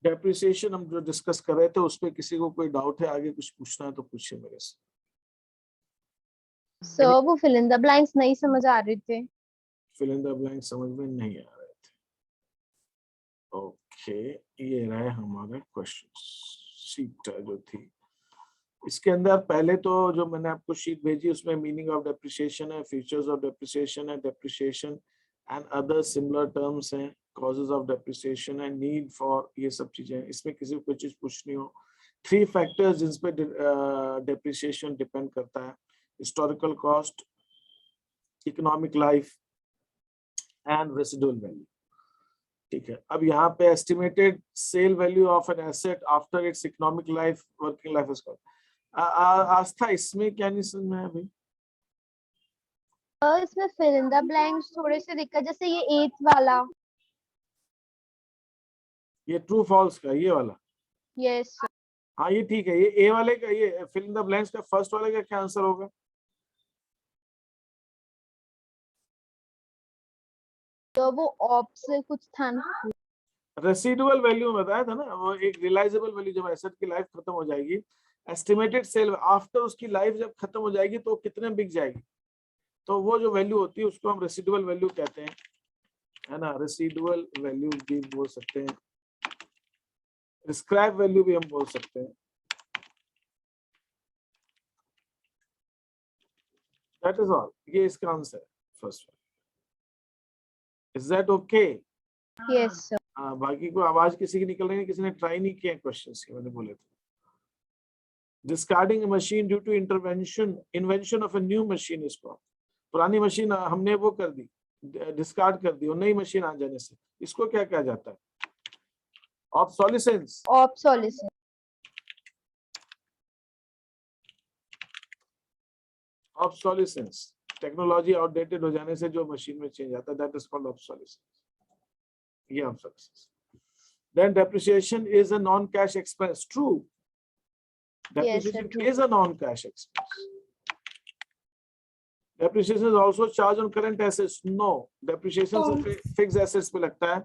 Depreciation हम जो discuss कर रहे थे उस पे किसी को कोई डाउट है, आगे कुछ पूछना है तो पूछिए मेरे से। सर वो फिल इन द ब्लैंक्स नहीं समझ आ रहे थे। फिल इन द ब्लैंक समझ में नहीं आ रहे थे। ओके, ये रहे हमारे क्वेश्चन शीट जो थी। इसके अंदर पहले तो जो मैंने आपको शीट भेजी उसमें मीनिंग ऑफ डेप्रिसिएशन है, फीचर्स ऑफ डेप्रिसिएशन है, depreciation and other similar terms हैं, कॉजेज ऑफ डेप्रिसिएशन है, नीड फॉर, ये सब चीजें। इसमें किसी को कोई चीज पूछनी हो, 3 फैक्टर्स जिन पे डेप्रिसिएशन डिपेंड करता है, historical cost, economic life and residual value. ठीक है, अब यहाँ पे estimated sale value of an asset after its economic life, working life is called. Astha, इसमें क्या नहीं समझ में है अभी? इसमें फिल इन द ब्लैंक्स थोड़े से दिक्कत, जैसे ये 8th वाला। ये ट्रू फॉल्स का ये वाला? यस। हाँ ये ठीक है। ये ए वाले का, ये फिल इन द ब्लैंक्स का फर्स्ट वाले का क्या आंसर होगा? तो वो ऑप से कुछ था ना। रेसिडुअल वैल्यू बताया था ना, वो एक रियलाइजेबल वैल्यू जब एसेट की लाइफ खत्म हो जाएगी, एस्टिमेटेड सेल आफ्टर उसकी लाइफ जब खत्म हो जाएगी तो कितने बिक जाएगी, तो वो जो वैल्यू होती है उसको हम रेसिडुअल वैल्यू कहते हैं, है ना। रेसिडुअल वैल्यू भी बोल सकते हैं, स्क्रैप वैल्यू भी हम बोल सकते हैं। दैट इज ऑल, ये इसका आंसर है first. Is that okay? Yes sir. हाँ, बाकी को आवाज किसी की निकल रही है, किसी ने ट्राई नहीं किया क्वेश्चंस के, मैंने बोले थे। Discarding a machine due to invention of a new machine is called. पुरानी मशीन हमने वो कर दी, डिस्कार्ड कर दी, और नई मशीन आ जाने से, इसको क्या कहा जाता है? Obsolescence. Obsolescence. Obsolescence, technology outdated हो जाने से जो मशीन में चेंज आता है, दैट इज कॉल्ड ऑब्सोलिसेंस। ये obsolescence. Then depreciation is a non cash expense. True, depreciation is a non cash expense. Depreciation is also charged on current assets. No, depreciation सिर्फ fix assets पे लगता है,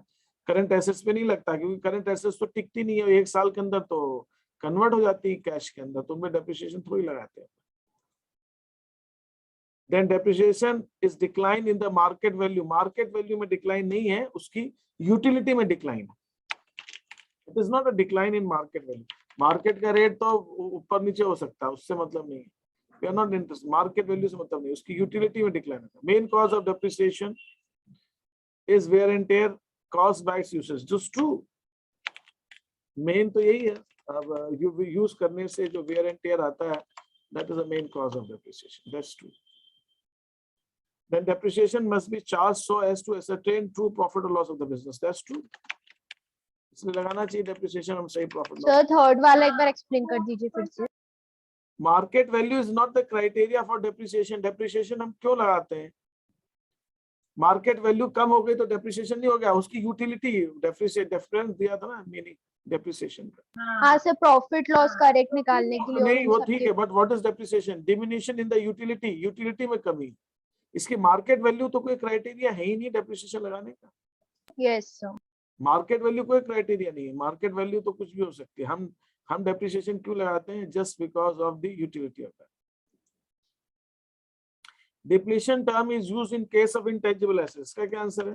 current assets पे नहीं लगता, क्योंकि current assets तो टिकती नहीं है, 1 साल के अंदर तो कन्वर्ट हो जाती है कैश के अंदर, तो उनमें डेप्रिसिएशन थोड़ी लगाते हैं। Then depreciation is decline in the market value. Market value में डिक्लाइन नहीं है, उसकी यूटिलिटी में डिक्लाइन है। It is not a decline in market value. Market का रेट तो ऊपर नीचे हो सकता है, उससे मतलब नहीं है। We are not interested. Market value से मतलब नहीं, उसकी यूटिलिटी में डिक्लाइन है। Main cause of depreciation is wear and tear caused by its usage. Just true. Main तो यही है, अब यूज करने से जो वेयर एंड टेयर आता है, that is the main cause of depreciation. That's true. Then depreciation must be charged so as to ascertain true profit or loss of the business. That's true. इसलिए लगाना चाहिए डेप्रिसिएशन, हम सही प्रॉफिट लॉस। सर थर्ड वाला एक बार explain कर दीजिए फिर से। Market value is not the criteria for depreciation. Depreciation हम क्यों लगाते हैं? मार्केट वैल्यू कम हो गई तो डेप्रिसिएशन नहीं हो गया, उसकी यूटिलिटी डिफरेंस दिया था ना मीनिंग डेप्रिसिएशन का। हाँ सर, प्रॉफिट लॉस करेक्ट निकालने के लिए। नहीं वो ठीक है, but what is depreciation? Diminishing in the utility, utility में कमी। इसकी मार्केट वैल्यू तो कोई क्राइटेरिया है ही नहीं डेप्रिसिएशन लगाने का। Yes sir. मार्केट वैल्यू कोई क्राइटेरिया नहीं है, मार्केट वैल्यू तो कुछ भी हो सकती है। हम डेप्रिसिएशन क्यों लगाते हैं? Just because of the utility of that. Depletion term is used in case of intangible assets. का क्या आंसर है?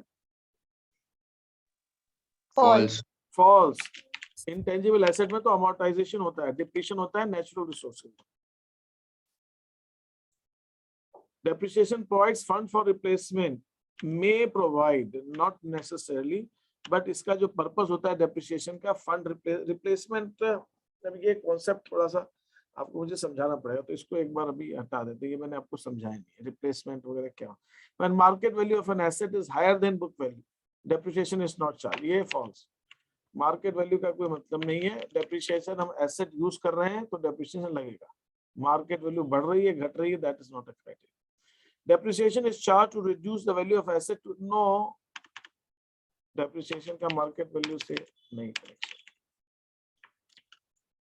फॉल्स। फॉल्स। इंटेंजिबल एसेट में तो अमोर्टाइजेशन होता है, डिप्लीशन होता है natural resources. Depreciation provides fund for replacement, may provide, not necessarily, but इसका जो पर्पस होता है डेप्रिसिएशन का, फंड रिप्लेसमेंट। ये कॉन्सेप्ट थोड़ा सा आपको मुझे समझाना पड़ेगा, तो इसको एक बार अभी हटा देते हैं, ये मैंने आपको समझाया नहीं रिप्लेसमेंट वगैरह क्या। When market value of an asset is higher than book value, depreciation is not charge. ये फॉल्स। मार्केट वैल्यू का कोई मतलब नहीं है। डेप्रिसिएशन, हम एसेट यूज कर रहे हैं तो डेप्रिसिएशन लगेगा। मार्केट वैल्यू बढ़ रही है, घट रही है, that is not a criteria. Depreciation is charged to reduce the value of asset to, no, depreciation का market value से नहीं कनेक्शन,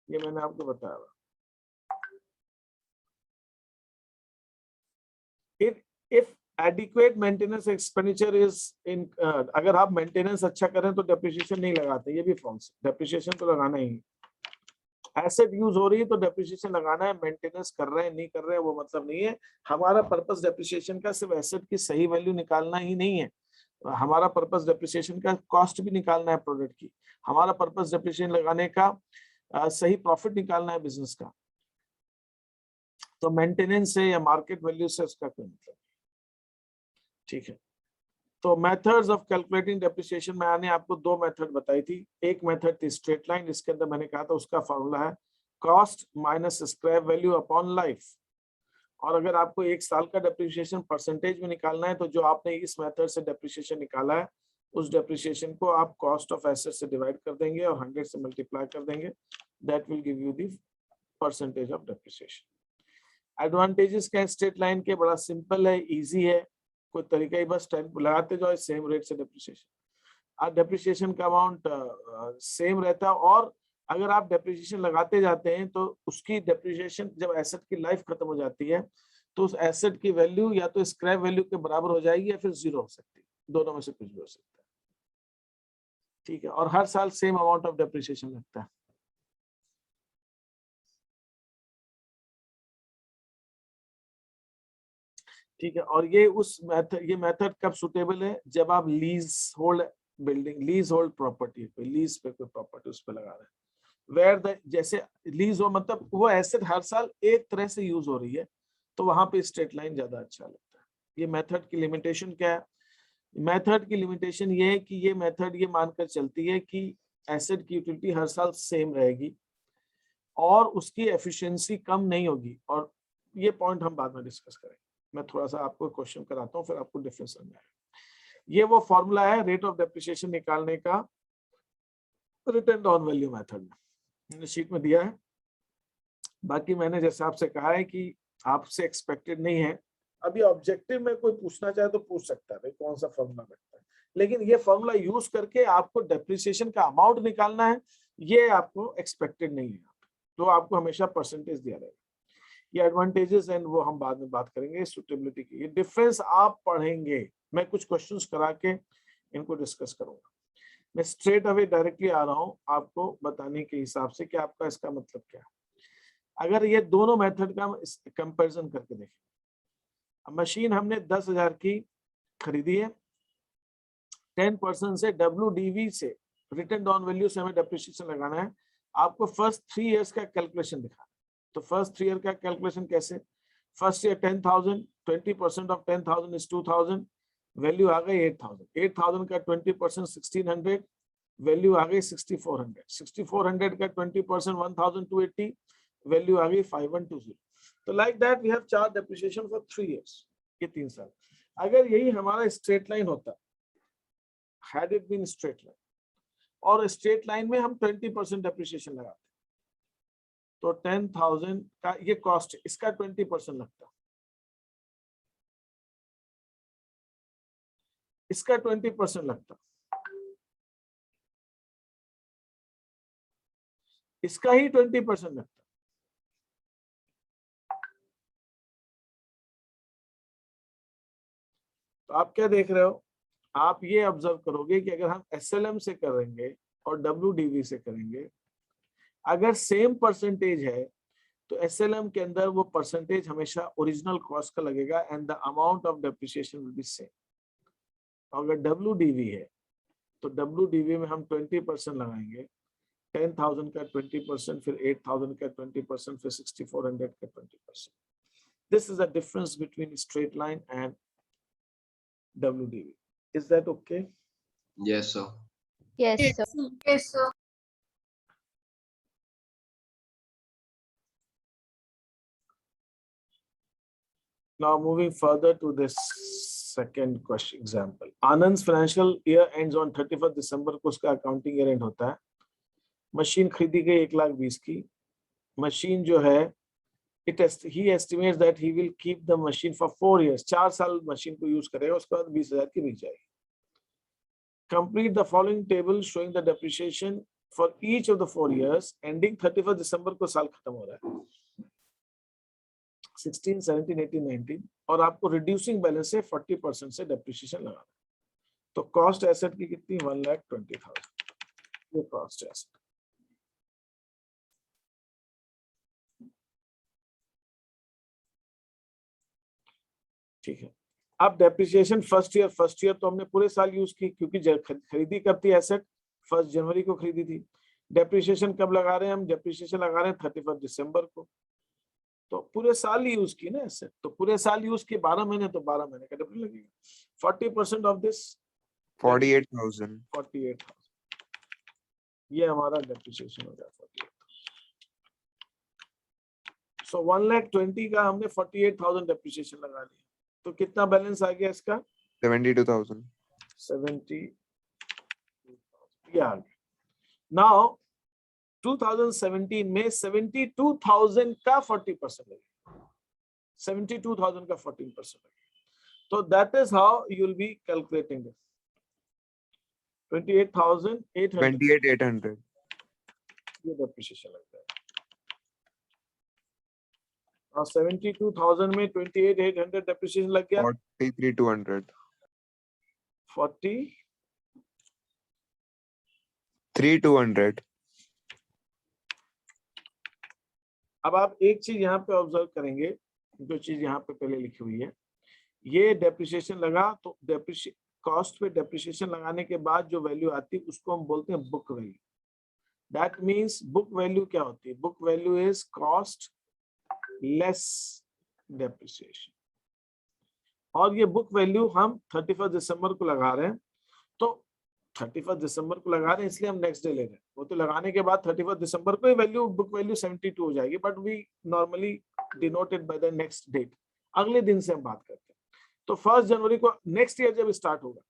ये मैंने आपको बताया। If adequate maintenance expenditure is in, अगर आप मेंटेनेंस अच्छा करें तो डेप्रिसिएशन नहीं लगाते, ये भी फॉल्स। डेप्रिसिएशन तो लगाना ही, एसेट यूज हो रही है तो डेप्रिसिएशन लगाना है, मेंटेनेंस कर रहे हैं नहीं कर रहे हैं वो मतलब नहीं है। हमारा पर्पस डेप्रिसिएशन का सिर्फ एसेट की सही वैल्यू निकालना ही नहीं है, हमारा पर्पस डेप्रिसिएशन का कॉस्ट भी निकालना है प्रोडक्ट की, हमारा पर्पस डेप्रिसिएशन लगाने का सही प्रॉफिट निकालना है बिजनेस का। तो मेंटेनेंस से या मार्केट वैल्यू से उसका कोई मतलब, ठीक है। तो मेथड्स ऑफ कैलकुलेटिंग डेप्रिसिएशन में मैंने आपको दो मेथड बताई थी। एक मेथड थी स्ट्रेट लाइन, जिसके अंदर मैंने कहा था उसका फॉर्मूला है cost minus scrap value upon life. और अगर आपको एक साल का डेप्रिसिएशन परसेंटेज में निकालना है तो जो आपने इस मेथड से डेप्रिसिएशन निकाला है उस डेप्रिसिएशन को आप कॉस्ट ऑफ एसेट से डिवाइड कर देंगे और 100 से मल्टीप्लाई कर देंगे, that will give you the percentage of depreciation. Advantages क्या स्ट्रेट लाइन के, बड़ा सिंपल है, इजी है, कोई तरीका ही बस टाइम लगाते जाओ सेम रेट से डेप्रिसिएशन, डेप्रिसिएशन का अमाउंट सेम रहता है। और अगर आप डेप्रिसिएशन लगाते जाते हैं तो उसकी डेप्रिसिएशन जब एसेट की लाइफ खत्म हो जाती है तो उस एसेट की वैल्यू या तो स्क्रैप वैल्यू के बराबर हो जाएगी या फिर जीरो हो सकती है, दोनों में से कुछ भी हो सकता है, ठीक है। और हर साल सेम अमाउंट ऑफ डेप्रिसिएशन लगता है। ठीक है, और ये उस मेथड, ये मेथड कब सुटेबल है, जब आप lease hold building, lease hold property पे, लीज पे कोई प्रॉपर्टी उस पे लगा रहे हैं, वेयर द, जैसे लीज हो मतलब वो एसेट हर साल एक तरह से यूज हो रही है, तो वहां पे स्ट्रेट लाइन ज्यादा अच्छा लगता है। ये मेथड की लिमिटेशन क्या है, मेथड की लिमिटेशन ये है कि ये मेथड ये मानकर चलती है कि एसेट की यूटिलिटी हर साल सेम रहेगी और उसकी एफिशिएंसी कम नहीं होगी, और ये पॉइंट हम बाद में डिस्कस करेंगे। मैं थोड़ा सा आपको क्वेश्चन कराता हूँ फिर आपको डिफरेंस समझ आएगा। ये वो फॉर्मूला है रेट ऑफ डेप्रिसिएशन निकालने का रिटर्न ऑन वैल्यू मेथड में, मैंने शीट में दिया है। बाकी मैंने जैसे आपसे कहा है कि आपसे एक्सपेक्टेड नहीं है, अभी ऑब्जेक्टिव में कोई पूछना चाहे तो पूछ सकता है भाई कौन सा फॉर्मूला बैठता है, लेकिन ये फॉर्मूला यूज करके आपको डेप्रिसिएशन का अमाउंट निकालना है, ये आपको एक्सपेक्टेड नहीं है, तो आपको हमेशा परसेंटेज दिया रहेगा। ये एडवांटेजेस एंड वो हम बाद में बात करेंगे सुटेबिलिटी की। ये डिफरेंस आप पढ़ेंगे, मैं कुछ क्वेश्चंस करा के इनको डिस्कस करूंगा। मैं स्ट्रेट अवे डायरेक्टली आ रहा हूं आपको बताने के हिसाब से कि आपका इसका मतलब क्या है। अगर ये दोनों मेथड का कंपैरिजन करके देखें, मशीन हमने 10,000 की खरीदी है, 10% से WDV से रिटर्न ऑन वैल्यू से हमें डेप्रिसिएशन लगाना है। आपको फर्स्ट 3 इयर्स का कैलकुलेशन दिखा, तो फर्स्ट 3 ईयर का कैलकुलेशन कैसे, first year 10,000, 20% of 10,000 is 2,000, value आ गई 8,000, 8,000 का 20% 1,600, वैल्यू आ गई 6,400, 6,400 का 20% 1,280, वैल्यू आ गई 5,120। तो like that we have charge depreciation for 3 years, ये 3 साल। अगर यही हमारा स्ट्रेट लाइन होता, had it been straight line, और स्ट्रेट लाइन में हम 20% डेप्रिसिएशन लगाते तो 10,000 का ये कॉस्ट, इसका 20% लगता, इसका 20% लगता, इसका ही 20% लगता। तो आप क्या देख रहे हो, आप ये ऑब्जर्व करोगे कि अगर हम SLM से करेंगे और WDV से करेंगे, अगर सेम परसेंटेज है तो SLM के अंदर वो परसेंटेज हमेशा ओरिजिनल कॉस्ट का लगेगा and the amount of depreciation will be same. अगर WDV है तो WDV में हम 20% लगाएंगे, 10,000 का 20%, फिर 8,000 का 20%, फिर 6,400 का 20%। This is the difference between straight line and WDV. Is that okay? Yes, sir. Yes, sir. Yes, sir. Now moving further to this second question example. Anand's financial year ends on 31st December को उसका accounting year end होता है। Machine खरीदी गई 1,20,000 की। Machine जो है he estimates that he will keep the machine for 4 years. 4 साल मशीन को यूज करेगा, उसके बाद 20,000 की बिक जाएगी। Complete the following table showing the depreciation for each of the 4 years ending 31st December को साल खत्म हो रहा है। 16, 17, 18, 19 और आपको रिड्यूसिंग बैलेंस से 40% से डेप्रिसिएशन लगाना है। तो कॉस्ट एसेट की कितनी 1,20,000 ये कॉस्ट एसेट। ठीक है, अब डेप्रिसिएशन फर्स्ट ईयर तो हमने पूरे साल यूज की क्योंकि खरीदी कब थी एसेट 1 जनवरी को खरीदी थी। डेप्रिसिएशन कब लगा रहे हैं हम, डेप्रिसिएशन लगा रहे हैं 31 दिसंबर को, तो पूरे साल ही यूज की ना एसेट, तो पूरे साल यूज की 12 महीने तो 12 महीने का डेप्रिसिएशन लगेगा। 40% ऑफ दिस 48,000 ये हमारा डेप्रिसिएशन हो गया 48। सो 1,20,000 का हमने 48,000 डेप्रिसिएशन लगा लिया, तो कितना बैलेंस आ गया इसका 72,000 70 ये आ गया। नाउ 2017 में 72,000 का 40% लगेगा, 72,000 का 14% लगेगा। तो that is how you will be calculating this 28,800 28,800 ये डेप्रिसिएशन लगता है। और 72,000 में 28,800 डेप्रिसिएशन लग गया 43,200 40 3,200 अब आप एक चीज यहाँ पे ऑब्जर्व करेंगे, जो चीज यहाँ पे पहले लिखी हुई है, ये डेप्रिसिएशन लगा तो कॉस्ट पे डेप्रिसिएशन लगाने के बाद जो वैल्यू आती है उसको हम बोलते हैं book value. That means book value क्या होती है, book value is cost less depreciation. और ये बुक वैल्यू हम 31 दिसंबर को लगा रहे हैं, तो 31 दिसंबर को लगा रहे हैं इसलिए हम नेक्स्ट डे ले रहे हैं, वो तो लगाने के बाद 31 दिसंबर को ही वैल्यू बुक वैल्यू 72 हो जाएगी, but we normally denoted by the next date, अगले दिन से हम बात करते हैं। तो 1 जनवरी को नेक्स्ट ईयर जब स्टार्ट होगा,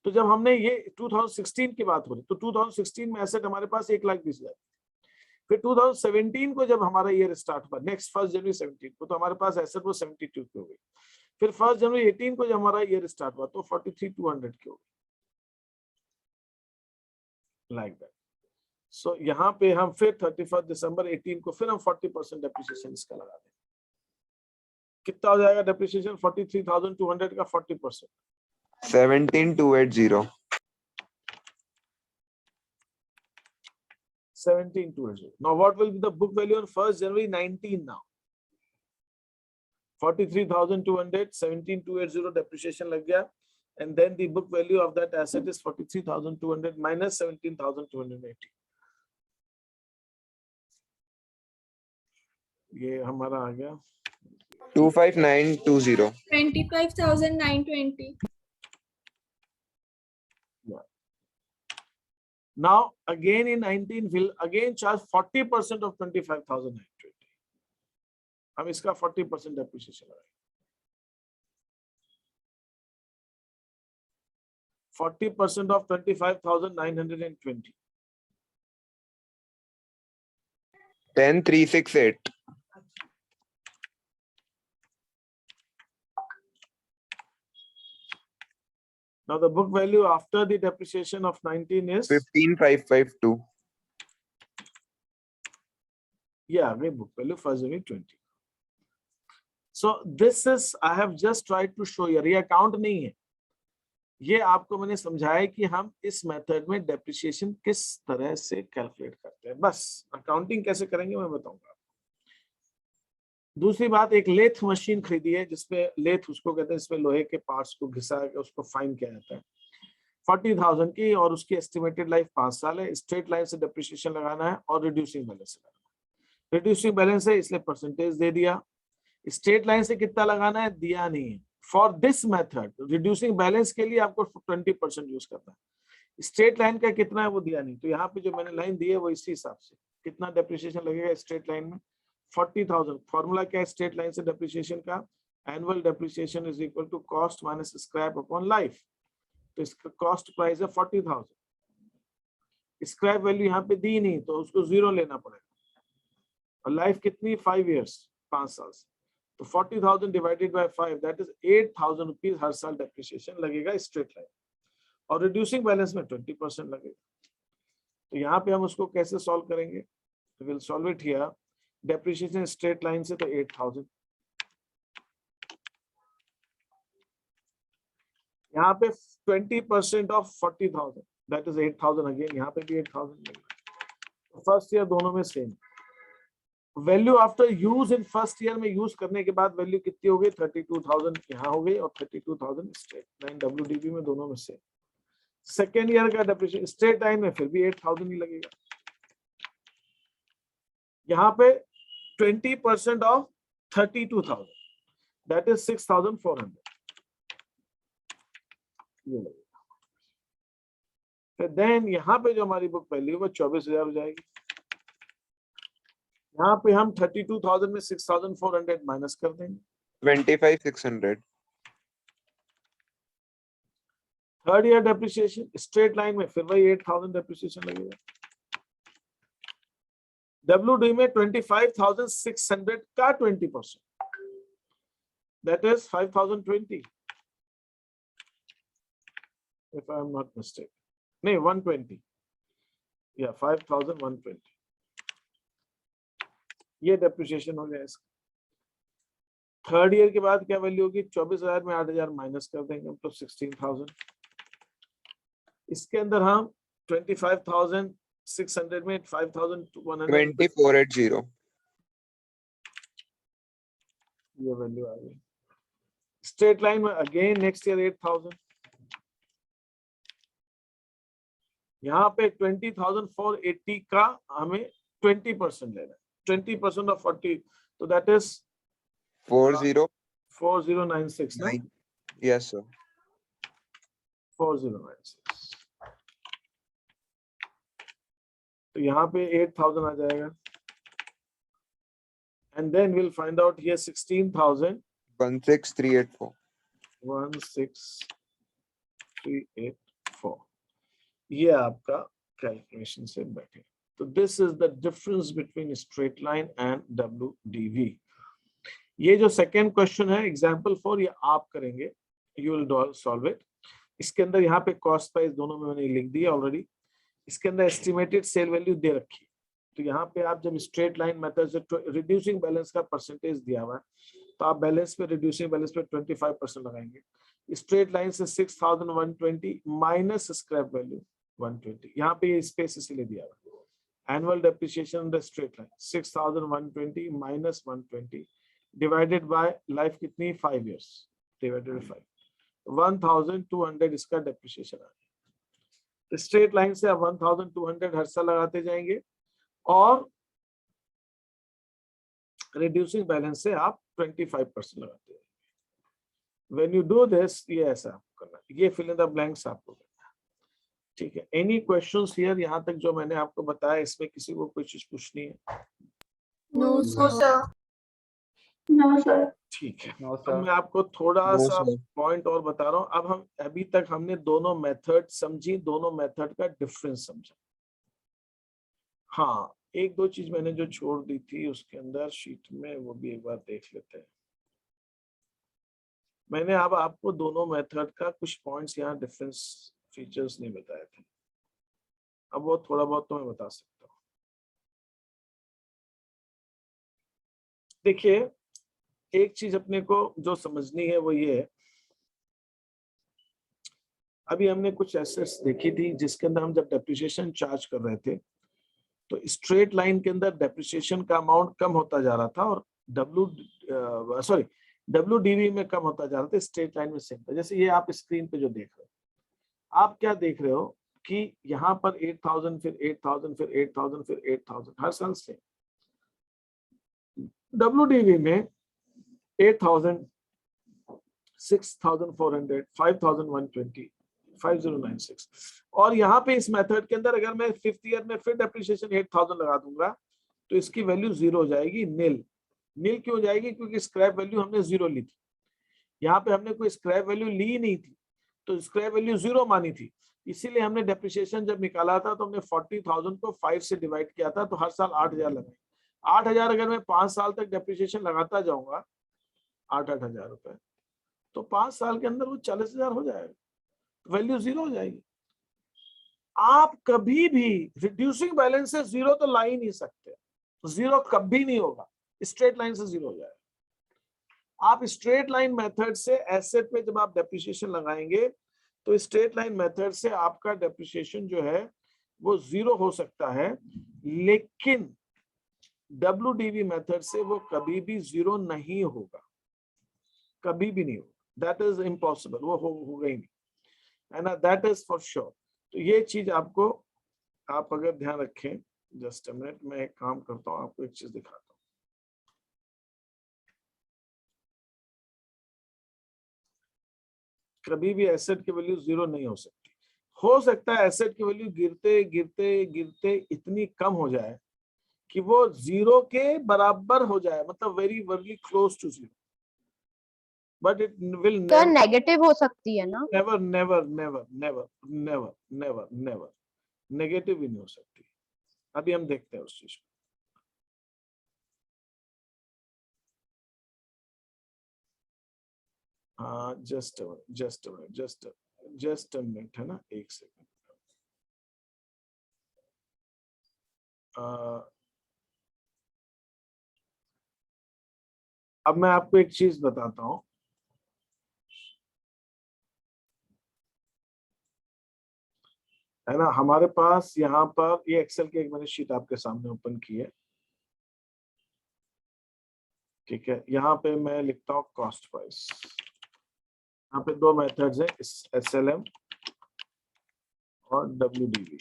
तो जब हमने ये 2016 की बात हो रही, तो 2016 में एसेट हमारे पास 1,20,000, फिर 2017 को जब हमारा ईयर स्टार्ट हुआ नेक्स्ट 1 जनवरी 17 को, तो हमारे पास एसेट वो 72 की हो गई। फिर 1 जनवरी 18 को जब हमारा ईयर स्टार्ट हुआ तो 43,200 की हो गई, लाइक दैट। सो यहाँ पे हम फिर 31 दिसंबर 18 को फिर हम 40% डेप्रिसिएशन इसका लगा दें, कितना हो जाएगा डेप्रिसिएशन 43,200 का 40% 17,280 17,280. Now what will be the book value on 1st January 19 now? 43,200, 17,280 depreciation लग गया, and then the book value of that asset is 43,200 minus 17,280. ये हमारा आ गया 25,920 25,920. Now again in 19 we'll again charge 40% of 25,920. हम इसका 40% depreciation लगाएंगे, 40% of 25,920. 10,368 Now the book value after the depreciation of 19 is 15,552 yeah, the book value 1,20. So this is I have just tried to show you, ये account नहीं है, ये आपको मैंने समझाया कि हम इस मेथड में डेप्रिसिएशन किस तरह से कैलकुलेट करते हैं, बस अकाउंटिंग कैसे करेंगे मैं बताऊंगा। दूसरी बात, एक लेथ मशीन खरीदी है जिसमें लेथ उसको कहते हैं, इसमें लोहे के पार्ट्स को घिसा के उसको फाइन किया जाता है, 40,000 की, और उसकी एस्टिमेटेड लाइफ 5 साल है। स्ट्रेट लाइन से डेप्रिसिएशन लगाना है और रिड्यूसिंग बैलेंस लगाना है। रिड्यूसिंग बैलेंस है इसलिए परसेंटेज दे दिया, स्ट्रेट लाइन से कितना लगाना है दिया नहीं है। For this method reducing balance के लिए आपको 20% यूज करना है, स्ट्रेट लाइन का कितना है वो दिया नहीं, तो यहाँ पे जो मैंने लाइन दी है वो इसी हिसाब से कितना डेप्रिसिएशन लगेगा स्ट्रेट लाइन में 40,000। फॉर्मूला क्या है स्ट्रेट लाइन से डेप्रिसिएशन का, annual depreciation is equal to cost minus scrap upon life. तो इसका कॉस्ट प्राइस है 40,000, स्क्रैप वैल्यू यहाँ पे दी नहीं तो उसको 0 लेना पड़ेगा, और लाइफ कितनी 5 इयर्स 5 साल से, तो 40,000 divided by 5 that is 8,000 rupees हर साल डेप्रिसिएशन लगेगा स्ट्रेट लाइन, और रिड्यूसिंग बैलेंस में 20% लगेगा। तो यहाँ पे हम उसको कैसे सॉल्व करेंगे, will solve it here. Depreciation straight line से तो 8,000 यहाँ पे 20% ऑफ 40,000 दैट इज 8,000 अगेन, यहाँ पे भी 8,000 मिल रहा है। फर्स्ट ईयर दोनों में same. Value after use in first year में यूज करने के बाद वैल्यू कितनी हो गई? 32,000 यहाँ हो गई और 32,000 स्ट्रेट लाइन WDV में, दोनों में से। सेकेंड ईयर का डेप्रिसिएशन स्ट्रेट लाइन में फिर भी 8,000 ही लगेगा। यहाँ पे 20% ऑफ 32,000 दैट इज 6,400 ये लगेगा। फिर देन यहाँ पे जो हमारी बुक वैल्यू वो 24,000 हो जाएगी। यहाँ पे हम 32,000 में 6,400 माइनस कर देंगे। 25,600. Third year depreciation straight line में फिर वही 8,000 डेप्रिसिएशन लगेगा। WD में 25,600 का 20% that is 5,020 if I am not mistaken. नहीं 120 या 5,120 ये डेप्रिसिएशन हो गया इसका। थर्ड ईयर के बाद क्या वैल्यू होगी? 24,000 में 8,000 माइनस कर देंगे हम तो 16,000। इसके अंदर हम 25,600 में 5,100 2480. ये वैल्यू आ गई। स्ट्रेट लाइन में अगेन नेक्स्ट ईयर 8,000। यहाँ पे 20,480 का हमें 20% लेना है। 20% ऑफ 40 तो दैट इज 4096 ना? Yes, sir. 4096 तो यहाँ पे 8,000 आ जाएगा। And then will find out here 16,000 16384. 16384 ये आपका कैलकुलेशन से बैठे। तो this is the difference between straight line and WDV। ये जो सेकेंड क्वेश्चन है एग्जाम्पल 4 ये आप करेंगे, यू विल सॉल्व इट। इसके अंदर यहाँ पे कॉस्ट प्राइस दोनों में मैंने लिख दिया ऑलरेडी। इसके अंदर एस्टिमेटेड सेल वैल्यू दे रखी है। तो यहाँ पे आप जब स्ट्रेट लाइन मेथड से रिड्यूसिंग बैलेंस का परसेंटेज दिया हुआ है तो आप बैलेंस पे रिड्यूसिंग बैलेंस पे 25% लगाएंगे। स्ट्रेट लाइन से 6,120 माइनस स्क्रैप वैल्यू 120, यहाँ पे ये स्पेस इसीलिए दिया हुआ है। Annual depreciation in the straight line 6,120 minus 120 divided by life कितनी? 5 years डिवाइडेड बाय 5, 1,200 इसका डेप्रिसिएशन आ गया। स्ट्रेट लाइन से आप 1,200 हर साल लगाते जाएंगे और रिड्यूसिंग बैलेंस से आप 25% लगाते जाएंगे। व्हेन यू डू दिस ये ऐसा आपको करना, ये फिल इन द ब्लैंक्स आपको करना, ठीक है। Any questions here? यहाँ तक जो मैंने आपको बताया इसमें किसी को कोई चीज पूछनी है? No sir. ठीक है। अब मैं आपको थोड़ा No, सा sir. पॉइंट और बता रहा हूँ। अब हम अभी तक हमने दोनों मेथड समझी, दोनों मेथड का डिफरेंस समझा। हाँ एक दो चीज मैंने जो छोड़ दी थी उसके अंदर शीट में, वो भी एक बार देख लेते हैं। मैंने अब आपको दोनों मेथड का कुछ पॉइंट्स यहाँ डिफरेंस फीचर्स नहीं बताए थे, अब वो थोड़ा बहुत तो मैं बता सकता हूँ। देखिए एक चीज अपने को जो समझनी है वो ये है, अभी हमने कुछ एसेट्स देखी थी जिसके अंदर हम जब डेप्रिसिएशन चार्ज कर रहे थे तो स्ट्रेट लाइन के अंदर डेप्रिसिएशन का अमाउंट कम होता जा रहा था और WDV में कम होता जा रहा था, स्ट्रेट लाइन में सेम था। जैसे ये आप स्क्रीन पे जो देख रहे हो, आप क्या देख रहे हो कि यहाँ पर 8,000 फिर 8,000 फिर 8,000 फिर 8,000 हर साल से। WDV में 8,000, 6,400, 5,120, 5,096 और यहाँ पे इस मेथड के अंदर अगर मैं 5th ईयर में फिर डेप्रिसिएशन 8,000 लगा दूंगा तो इसकी वैल्यू 0 हो जाएगी, नील। नील क्यों हो जाएगी? क्योंकि स्क्रैप वैल्यू हमने 0 ली थी, यहाँ पे हमने कोई स्क्रैप वैल्यू ली नहीं थी तो स्क्रैप वैल्यू 0 मानी थी। इसीलिए हमने डेप्रिसिएशन जब निकाला था तो हमने 40,000 को 5 से डिवाइड किया था तो हर साल 8,000 लगाए। 8,000 अगर मैं 5 साल तक डेप्रिसिएशन लगाता जाऊंगा 8,000 रुपए तो 5 साल के अंदर वो 40,000 हो जाएगा, वैल्यू 0 हो जाएगी। आप कभी भी रिड्यूसिंग बैलेंस से 0 तो ला ही नहीं सकते, 0 कभी नहीं होगा, स्ट्रेट लाइन से 0 हो जाएगा। आप स्ट्रेट लाइन मेथड से एसेट पे जब आप डेप्रिसिएशन लगाएंगे तो स्ट्रेट लाइन मेथड से आपका डेप्रिसिएशन जो है वो 0 हो सकता है, लेकिन WDV मेथड से वो कभी भी 0 नहीं होगा, कभी भी नहीं होगा। दैट इज इम्पॉसिबल, वो होगा ही नहीं, है ना, दैट इज फॉर श्योर। तो ये चीज आपको, आप अगर ध्यान रखें, जस्ट अ मिनट, मैं एक काम करता हूँ, आपको एक चीज दिखाता हूँ। कभी भी एसेट की वैल्यू 0 नहीं हो सकती। हो सकता है एसेट की वैल्यू गिरते गिरते गिरते इतनी कम हो जाए कि वो 0 के बराबर हो जाए, मतलब very close to 0, but it will तो नेगेटिव हो सकती है ना? Never never never never never never never negative ही नहीं हो सकती। अभी हम देखते हैं उस चीज को। हाँ, जस्ट अ मिनट, है ना, एक सेकंड। अब मैं आपको एक चीज बताता हूँ, है ना, हमारे पास यहाँ पर ये एक्सेल की एक मैंने शीट आपके सामने ओपन की है, ठीक है। यहाँ पे मैं लिखता हूँ कॉस्ट प्राइस। यहाँ पे दो मेथड्स है, SLM और WDV।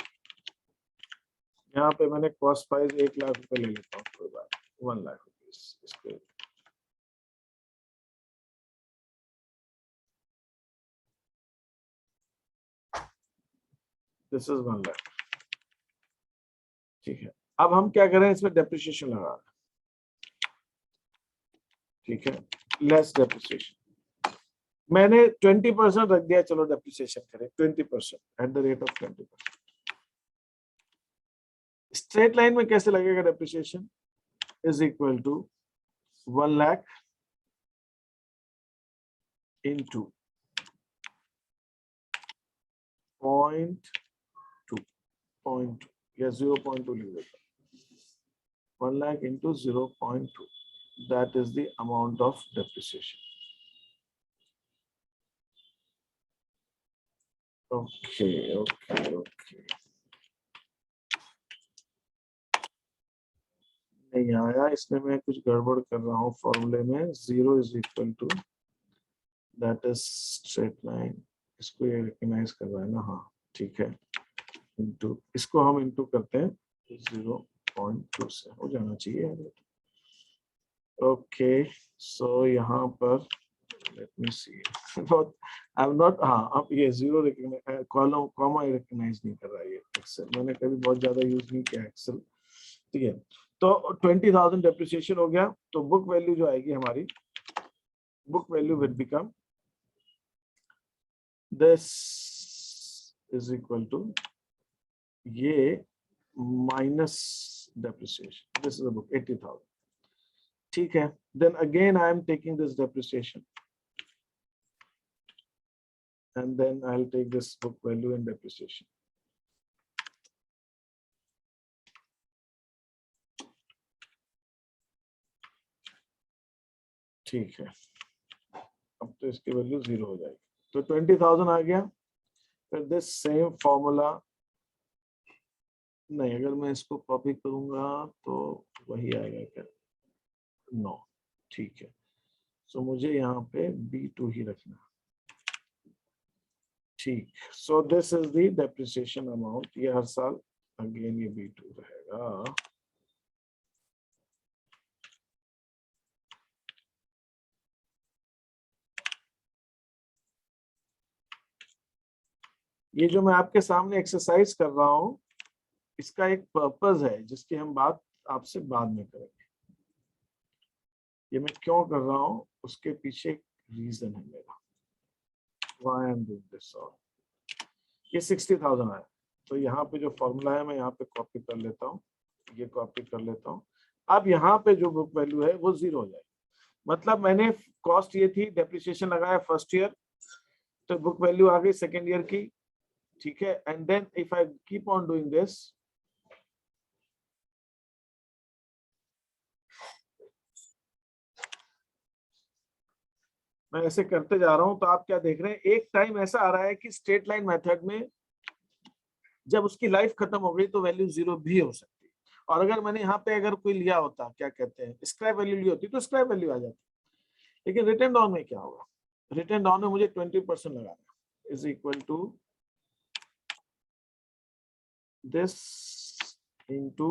यहाँ पे मैंने कॉस्ट प्राइस 1 लाख रुपए ले लेता हूँ, कोई बात 1 लाख रुपीज इसके। दिस इज 1 लाख, ठीक है। अब हम क्या करें, इसमें डेप्रिसिएशन लगा रहे हैं, ठीक है, लेस डेप्रिसिएशन। मैंने 20% रख दिया, चलो डेप्रिसिएशन करें 20% at the rate of 20%। Straight line में कैसे लगेगा depreciation, is equal to 1 lakh into 0.2 या 0.2 लिख देता, 1 lakh into 0.2, that is the amount of depreciation. Okay. नहीं आया, इसमें मैं कुछ गड़बड़ कर रहा हूँ फॉर्मूले में। 0 is equal to, that is straight line, इसको ये रिकॉग्नाइज कर रहा है ना, हाँ ठीक है, इंटू, इसको हम इंटू करते हैं 0.2 से, हो जाना चाहिए। ओके, सो यहाँ पर let me see, not I'm not, हाँ अब ये 0 कॉलम कॉमा रिकॉग्नाइज नहीं कर रहा है ये एक्सेल, मैंने कभी बहुत ज्यादा यूज नहीं किया एक्सेल, ठीक है। तो 20,000 डेप्रिसिएशन हो गया, तो बुक वैल्यू जो आएगी हमारी, book value will become, this is equal to ये minus depreciation, this is a book 80,000, ठीक है। Then again I am taking this depreciation and then I'll take this book value and depreciation. ठीक है, अब तो इसकी वैल्यू 0 हो जाएगी, तो 20,000 आ गया। फिर दिस सेम फॉर्मूला, नहीं अगर मैं इसको कॉपी करूंगा तो वही आएगा क्या, नो, ठीक है। सो मुझे यहाँ पे B2 ही रखना, ठीक। So this is the depreciation amount, ये हर साल अगेन ये B2 रहेगा। ये जो मैं आपके सामने एक्सरसाइज कर रहा हूँ, इसका एक पर्पस है जिसकी हम बात आपसे बाद में करेंगे। ये मैं क्यों कर रहा हूँ, उसके पीछे एक रीजन है मेरा, why I'm doing this all। ये 60,000 आया, तो यहाँ पे जो फॉर्मूला है मैं यहाँ पे कॉपी कर लेता हूँ, ये कॉपी कर लेता हूँ। अब यहाँ पे जो बुक वैल्यू है वो 0 हो जाएगी, मतलब मैंने कॉस्ट ये थी, डेप्रिसिएशन लगाया फर्स्ट ईयर, तो बुक वैल्यू आ गई सेकेंड ईयर की, ठीक है। And then if I keep on doing this, मैं ऐसे करते जा रहा हूं तो आप क्या देख रहे हैं, एक टाइम ऐसा आ रहा है कि स्ट्रेट लाइन मेथड में जब उसकी लाइफ खत्म हो गई तो वैल्यू 0 भी हो सकती है। और अगर मैंने यहाँ पे अगर कोई लिया होता, क्या कहते हैं, स्क्रैप वैल्यू ली होती तो स्क्रैप वैल्यू आ जाती। लेकिन रिटर्न डाउन में क्या होगा, रिटर्न डाउन में मुझे 20% लगाना, is equal to this into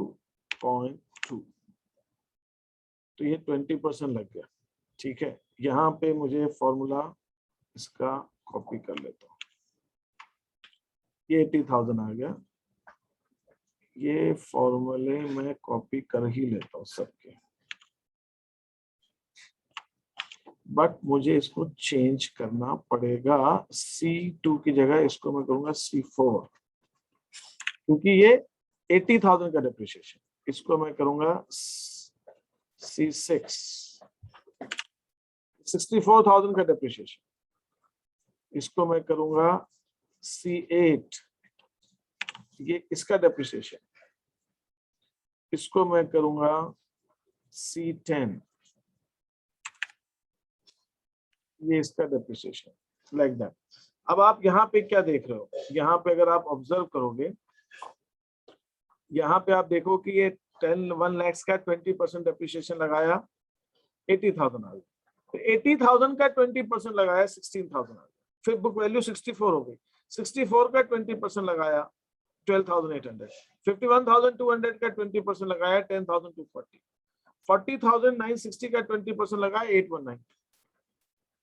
0.2, तो ये 20% लग गया। ठीक है, यहाँ पे मुझे फॉर्मूला इसका कॉपी कर लेता हूँ, ये 80,000 आ गया। ये फॉर्मूले मैं कॉपी कर ही लेता हूँ सबके, बट मुझे इसको चेंज करना पड़ेगा। C2 की जगह इसको मैं करूंगा C4, क्योंकि ये 80,000 का डेप्रिसिएशन, इसको मैं करूंगा C6, 64,000 का डेप्रिसिएशन, इसको मैं करूंगा C8, ये इसका डेप्रिसिएशन, इसको मैं करूंगा C10, ये इसका डेप्रिसिएशन, लाइक दैट। अब आप यहाँ पे क्या देख रहे हो, यहाँ पे अगर आप ऑब्जर्व करोगे, यहाँ पे आप देखो कि ये 1 लाख का 20% डेप्रिसिएशन लगाया, 80,000 आ गया। तो 80,000 का 20% लगाया, 16,000 आ गया। फिर बुक वैल्यू 64 हो गई, 64 का 20% लगाया, 12,800, 51,200 का 20% लगाया, 10,240, 40,960 का 20% लगाया, 819।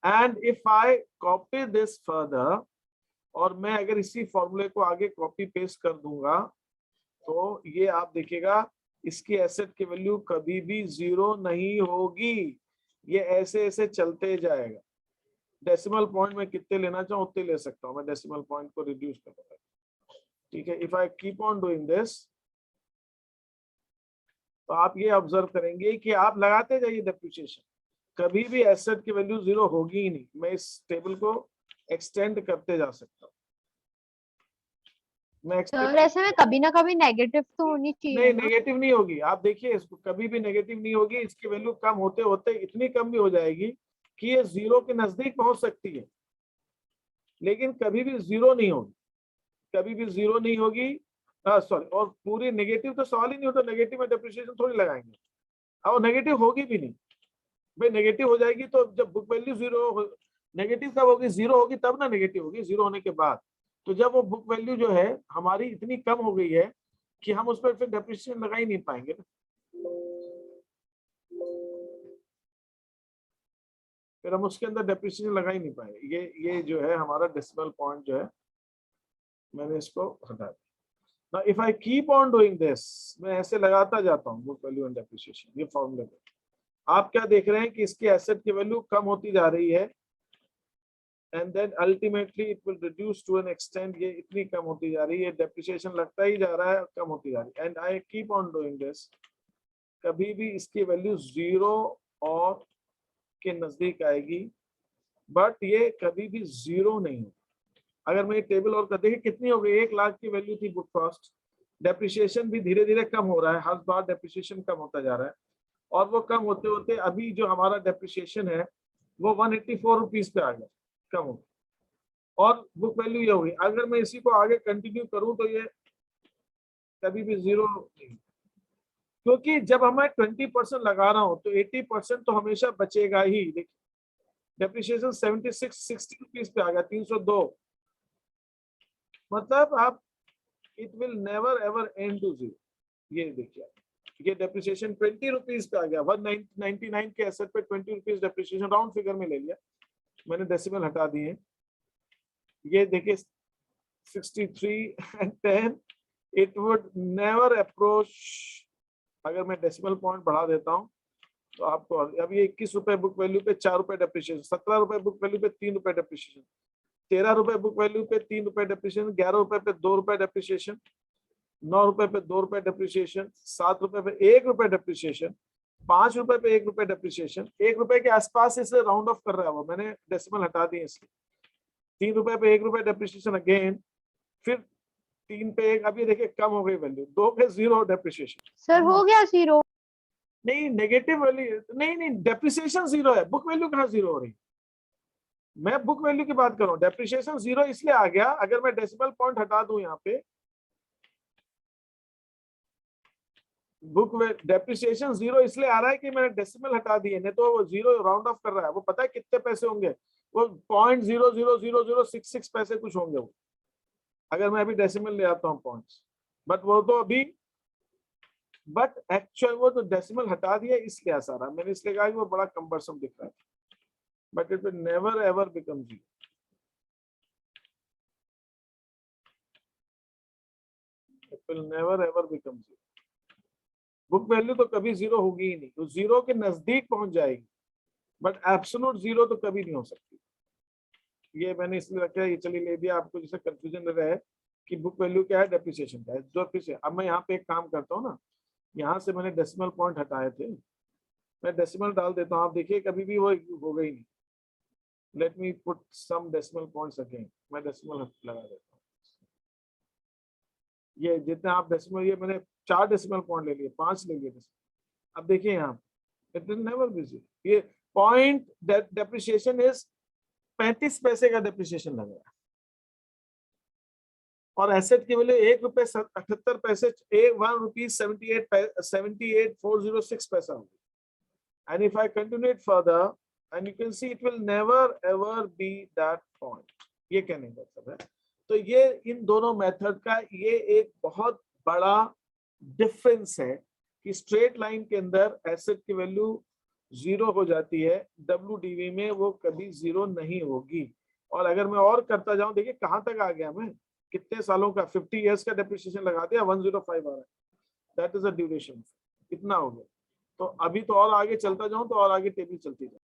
And if I copy this further, और मैं अगर इसी फॉर्मूले को आगे कॉपी पेस्ट कर दूंगा, तो ये आप देखिएगा इसकी एसेट की वैल्यू कभी भी 0 नहीं होगी, ये ऐसे ऐसे चलते जाएगा। डेसिमल पॉइंट में कितने लेना चाहूँ उतने ले सकता हूँ, मैं डेसिमल पॉइंट को रिड्यूस कर दूंगा। ठीक है, if I keep on doing this, तो आप ये ऑब्जर्व करेंगे कि आप लगाते जाइए डेप्रिसिएशन, कभी भी एसेट की वैल्यू 0 होगी ही नहीं। मैं इस टेबल को एक्सटेंड करते जा सकता हूँ, मैं सर ऐसे में कभी ना कभी नेगेटिव तो होनी चाहिए नहीं, ना? नेगेटिव नहीं होगी, आप देखिए इसको, कभी भी नेगेटिव नहीं होगी। इसकी वैल्यू कम होते होते इतनी कम भी हो जाएगी कि ये 0 के नजदीक पहुंच सकती है, लेकिन कभी भी 0 नहीं होगी, कभी भी 0 नहीं होगी। सॉरी, और पूरी नेगेटिव तो सवाल ही नहीं होता, नेगेटिव में डेप्रिसिएशन थोड़ी लगाएंगे, और नेगेटिव होगी भी नहीं भाई। नेगेटिव हो जाएगी तो जब बुक वैल्यू 0, नेगेटिव कब होगी, 0 होगी तब ना नेगेटिव होगी, 0 होने के बाद। तो जब वो बुक वैल्यू जो है हमारी इतनी कम हो गई है कि हम उस पर फिर डेप्रिसिएशन लगा ही नहीं पाएंगे ना, फिर हम उसके अंदर डेप्रिसिएशन लगा ही नहीं पाएंगे। ये जो है हमारा डेसिमल पॉइंट जो है, मैंने इसको हटा दिया। Now if I keep on doing this, मैं ऐसे लगाता जाता हूँ बुक वैल्यू एंड डेप्रिसिएशन, ये फॉर्मूले पे आप क्या देख रहे हैं कि इसकी एसेट की वैल्यू कम होती जा रही है, and then ultimately it will reduce to an extent, ये इतनी कम होती जा रही है, डेप्रिसिएशन लगता ही जा रहा है, कम होती जा रही है। And I keep on doing this, कभी भी इसकी वैल्यू 0 और के नजदीक आएगी, बट ये कभी भी 0 नहीं होगी। अगर मैं ये टेबल और कर देखिए कितनी हो गई, 1 लाख की वैल्यू थी बुक कॉस्ट, डेप्रिसिएशन भी धीरे धीरे कम हो रहा है, हर बार डेप्रिसिएशन कम होता जा रहा है, और वो कम होते होते अभी जो हमारा डेप्रिसिएशन है वो 184 रुपीज पे आ गया, कम हो गया, और बुक वैल्यू ये होगी। अगर मैं इसी को आगे कंटिन्यू करूं तो ये कभी भी 0 नहीं, क्योंकि जब मैं 20% लगा रहा हूं तो 80% तो हमेशा बचेगा ही। देखिए डेप्रिसिएशन 60 रुपीज पे आ गया, 302, मतलब आप it will never ever end to 0। ये देखिए, ये डेप्रिसिएशन 20 रुपीज पे आ गया, 199 के एसेट पे 20 रुपीज डेप्रिसिएशन, राउंड फिगर में ले लिया मैंने, डेसिमल हटा दिए। ये देखिए 63 and 10, it would never approach. अगर मैं डेसिमल पॉइंट बढ़ा देता हूँ तो आपको, अब ये 21 रुपए बुक वैल्यू पे 4 रुपए डेप्रिसिएशन, 17 रुपए बुक वैल्यू पे 3 रुपए डेप्रिसिएशन, 13 रुपए बुक वैल्यू पे 3 रुपए डेप्रिसिएशन, 11 रुपए पे 2 रुपए डेप्रिसिएशन, 9 रुपए पे 2 रुपए डेप्रिसिएशन, 7 रुपए पे 1 रुपए डेप्रिसिएशन, 5 रुपए पे 1 रुपए डेप्रिसिएशन, 1 रुपए के आसपास इसे राउंड ऑफ कर रहा है वो, मैंने डेसिमल हटा दिए इसलिए। 3 रुपए पे 1 रुपए डेप्रिसिएशन अगेन, फिर 3 पे 1, अभी देखिए कम हो गई वैल्यू, 2 पे 0 डेप्रिसिएशन। सर हो गया 0? नहीं, नेगेटिव वैल्यू नहीं, डेप्रिसिएशन 0 है, बुक वैल्यू कहाँ 0 हो रही? मैं बुक वैल्यू की बात कर रहा हूँ। डेप्रिसिएशन 0 इसलिए आ गया, अगर मैं डेसिमल पॉइंट हटा दूं यहाँ पे, बुक डेप्रिसिएशन 0 इसलिए आ रहा है कि मैंने डेसिमल हटा दिए, नहीं तो वो 0 राउंड ऑफ कर रहा है। वो पता है कितने पैसे होंगे, वो 0.00066 पैसे कुछ होंगे वो, अगर मैं अभी डेसिमल ले आता हूँ पॉइंट्स। बट वो तो अभी, बट एक्चुअल वो तो डेसिमल हटा दिया इसलिए ऐसा रहा। मैंने इसलिए कहा कि वो बड़ा कंबरसम दिख रहा है, but it will never ever become 0। It will never ever become 0। Book value तो कभी 0 होगी ही नहीं, तो 0 के नजदीक पहुंच जाएगी, बट एब्सोल्यूट 0 तो कभी नहीं हो सकती। ये मैंने इसलिए रखा है, ये चलिए ले दिया आपको, जैसे कंफ्यूजन रहा है कि बुक वैल्यू क्या है, डेप्रिसिएशन क्या है। जो फिर से अब मैं यहाँ पे एक काम करता हूँ ना, यहाँ से मैंने डेसिमल पॉइंट हटाए थे, मैं डेसिमल डाल देता हूँ। आप देखिए कभी भी वो होगा ही नहीं। Let me put some decimal points again, मैं डेसिमल लगा देता हूँ। ये जितने आप डेसिमल, ये मैंने 4 डेसिमल पॉइंट ले लिए, 5 ले लिए डेसिमल। अब देखिए यहाँ इट विल नेवर बी 0। ये पॉइंट डेप्रिसिएशन इज 35 पैसे का डेप्रिसिएशन लग रहा है, और एसेट की वैल्यू ₹1.78, 1.78,406 पैसा होगी। And if I continue it further, and you can see it will never ever be that point. ये कहने का मतलब है। तो ये इन दोनों मेथड का ये एक बहुत बड़ा डिफरेंस है कि स्ट्रेट लाइन के अंदर एसेट की वैल्यू 0 हो जाती है, WDV में वो कभी 0 नहीं होगी। और अगर मैं और करता जाऊं, देखिए कहां तक आ गया मैं, कितने सालों का, 50 इयर्स का डेप्रिसिएशन लगा दिया, 105 आ रहा है। दैट इज अ ड्यूरेशन, इतना हो गया। तो अभी तो और आगे चलता जाऊं तो और आगे टेबल चलती जाए।